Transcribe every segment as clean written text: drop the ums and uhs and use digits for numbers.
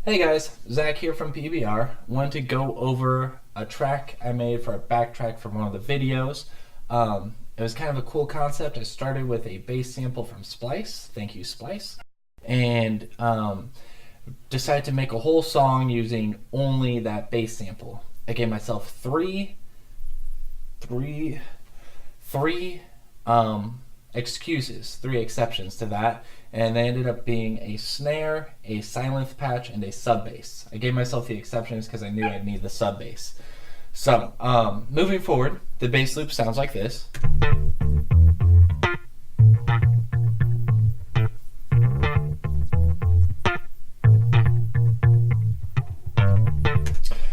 Hey guys, Zach here from PBR. Wanted to go over a track I made for a backtrack from one of the videos. It was kind of a cool concept. I started with a bass sample from Splice, thank you Splice, and decided to make a whole song using only that bass sample. I gave myself three excuses, three exceptions to that, and they ended up being a snare, a silent patch, and a sub bass. I gave myself the exceptions because I knew I'd need the sub bass. So, moving forward, the bass loop sounds like this.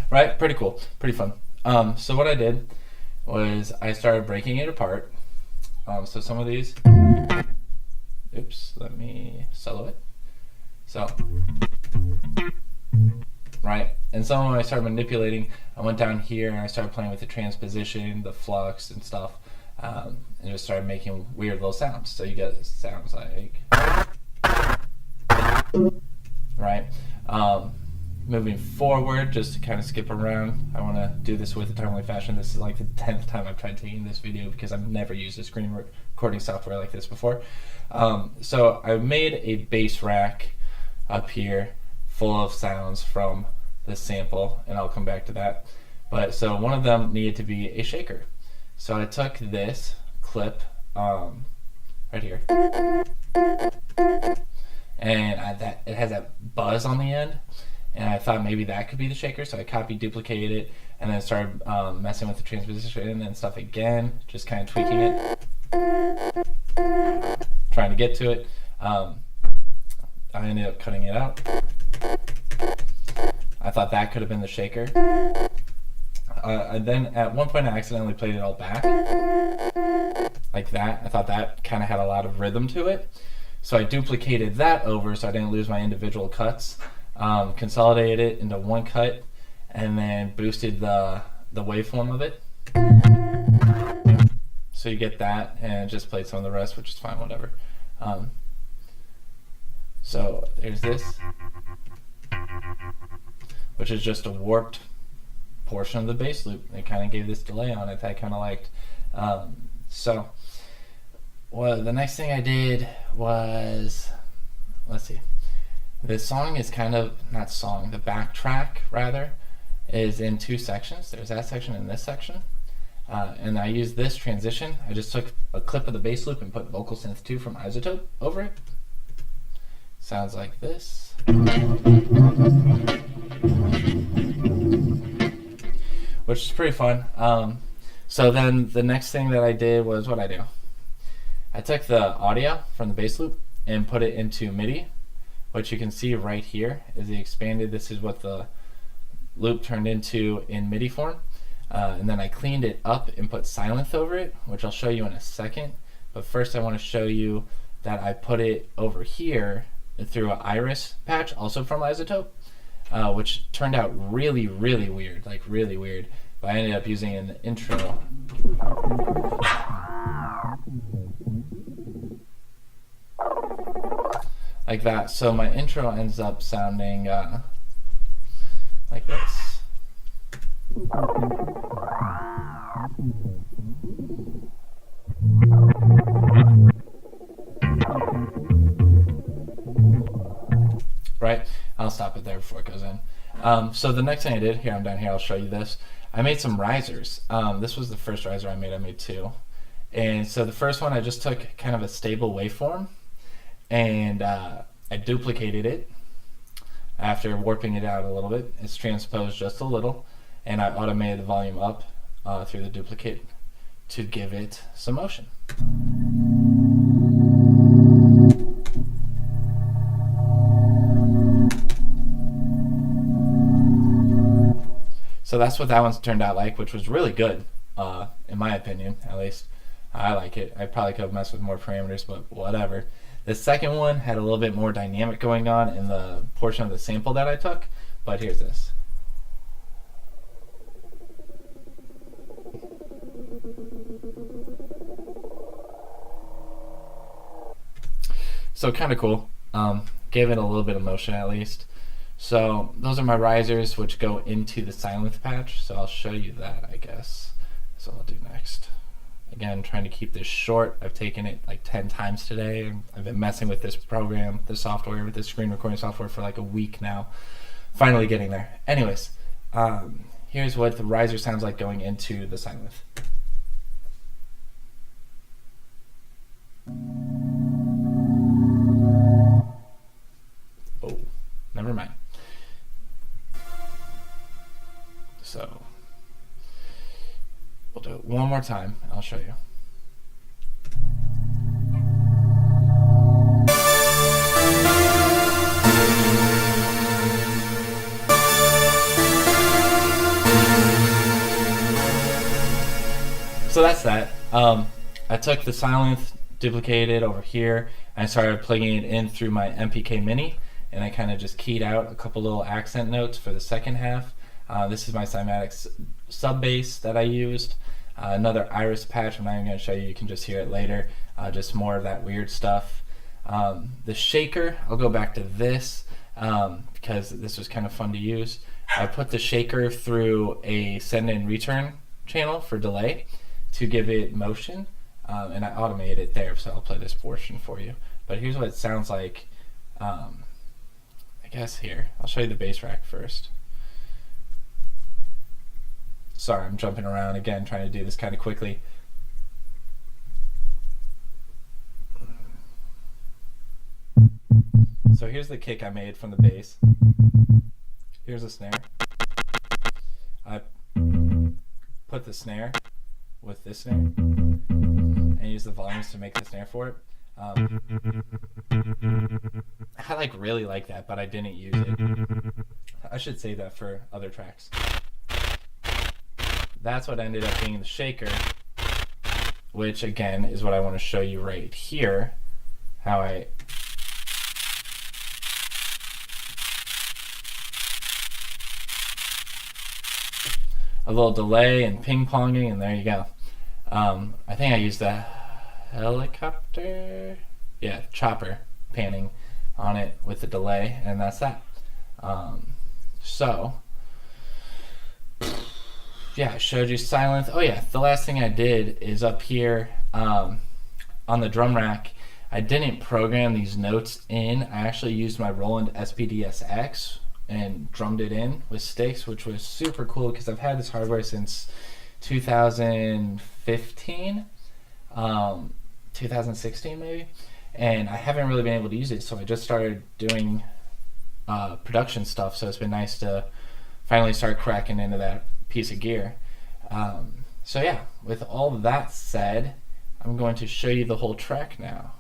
Right? Pretty cool. Pretty fun. So what I did was I started breaking it apart. So some of these, oops, let me solo it. So, right, and some of them I started manipulating. I went down here and I started playing with the transposition, the flux and stuff, and just started making weird little sounds. So you get sounds like, right? Moving forward, just to kind of skip around, I want to do this with a timely fashion. This is like the 10th time I've tried taking this video because I've never used a screen recording software like this before. So I made a bass rack up here full of sounds from this sample, and I'll come back to that. But so one of them needed to be a shaker. So I took this clip right here, and it has that buzz on the end. And I thought maybe that could be the shaker, so I copied, duplicated it, and then started messing with the transposition and stuff again, just kind of tweaking it, trying to get to it. I ended up cutting it out. I thought that could have been the shaker. And then at one point I accidentally played it all back, like that. I thought that kind of had a lot of rhythm to it. So I duplicated that over so I didn't lose my individual cuts. Consolidated it into one cut, and then boosted the waveform of it. So you get that, and just played some of the rest, which is fine, whatever. So there's this, which is just a warped portion of the bass loop. It kind of gave this delay on it that I kind of liked. So well, the next thing I did was, let's see. The song is kind of, not song, the backtrack rather, is in two sections. There's that section and this section. And I used this transition. I just took a clip of the bass loop and put Vocal Synth 2 from Izotope over it. Sounds like this. Which is pretty fun. So then the next thing that I did was what I do. I took the audio from the bass loop and put it into MIDI. What you can see right here is the expanded, this is what the loop turned into in MIDI form. And then I cleaned it up and put Silence over it, which I'll show you in a second. But first I want to show you that I put it over here through an iris patch, also from Izotope, which turned out really, really weird, like really weird. But I ended up using an intro. Like that. So my intro ends up sounding like this. Right? I'll stop it there before it goes in. So the next thing I did, here I'm down here, I'll show you this. I made some risers. This was the first riser I made two. And so the first one I just took kind of a stable waveform, and I duplicated it after warping it out a little bit. It's transposed just a little, and I automated the volume up through the duplicate to give it some motion. So that's what that one's turned out like, which was really good, in my opinion, at least. I like it. I probably could have messed with more parameters, but whatever. The second one had a little bit more dynamic going on in the portion of the sample that I took, but here's this. So kind of cool. Gave it a little bit of motion at least. So those are my risers, which go into the Silence patch. So I'll show you that, I guess. That's what I'll do next. Again, trying to keep this short. I've taken it like 10 times today. I've been messing with this program, the software, with this screen recording software for like a week now. Finally getting there. Anyways, here's what the riser sounds like going into the Silence. Oh, never mind. So we'll do it one more time. I'll show you. So that's that. I took the Silence, duplicated over here, and I started plugging it in through my MPK Mini, and I kind of just keyed out a couple little accent notes for the second half. This is my Cymatic sub bass that I used. Another Iris patch, I'm not even going to show you, you can just hear it later. Just more of that weird stuff. The shaker, I'll go back to this because this was kind of fun to use. I put the shaker through a send and return channel for delay to give it motion, and I automated it there, so I'll play this portion for you. But here's what it sounds like, I guess here. I'll show you the bass rack first. Sorry, I'm jumping around again, trying to do this kind of quickly. So here's the kick I made from the bass. Here's the snare. I put the snare with this snare and use the volumes to make the snare for it. I really like that, but I didn't use it. I should save that for other tracks. That's what ended up being the shaker, which again is what I want to show you right here. How I a little delay and ping-ponging, and there you go. I think I used a helicopter, yeah, chopper panning on it with the delay, and that's that. So yeah, I showed you Silence. Oh yeah, the last thing I did is up here on the drum rack, I didn't program these notes in. I actually used my Roland SPDS-X and drummed it in with sticks, which was super cool because I've had this hardware since 2015, 2016 maybe, and I haven't really been able to use it, so I just started doing production stuff, so it's been nice to finally start cracking into that piece of gear. So yeah, with all that said, I'm going to show you the whole track now.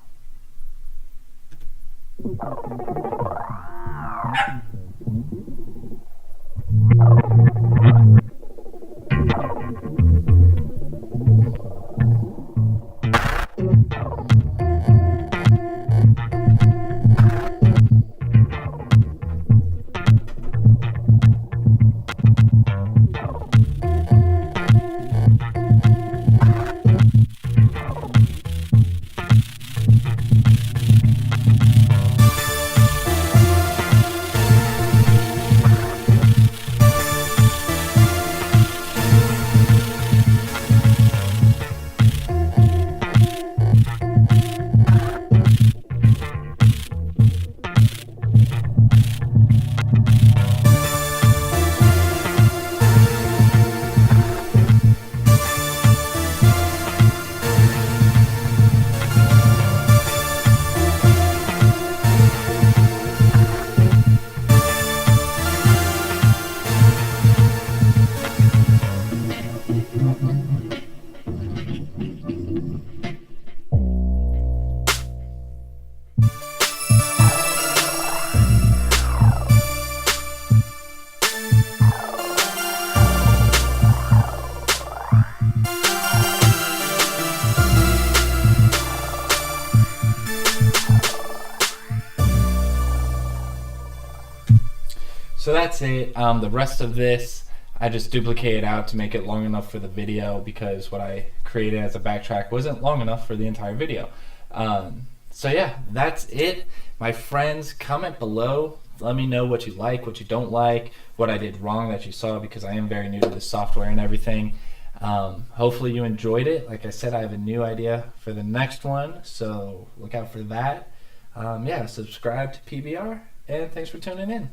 So that's it. The rest of this I just duplicated out to make it long enough for the video because what I created as a backtrack wasn't long enough for the entire video. So yeah, that's it. My friends, comment below Let me know what you like, what you don't like, what I did wrong that you saw, because I am very new to the software and everything. Hopefully you enjoyed it. Like I said, I have a new idea for the next one, so look out for that. Yeah, subscribe to PBR, and thanks for tuning in.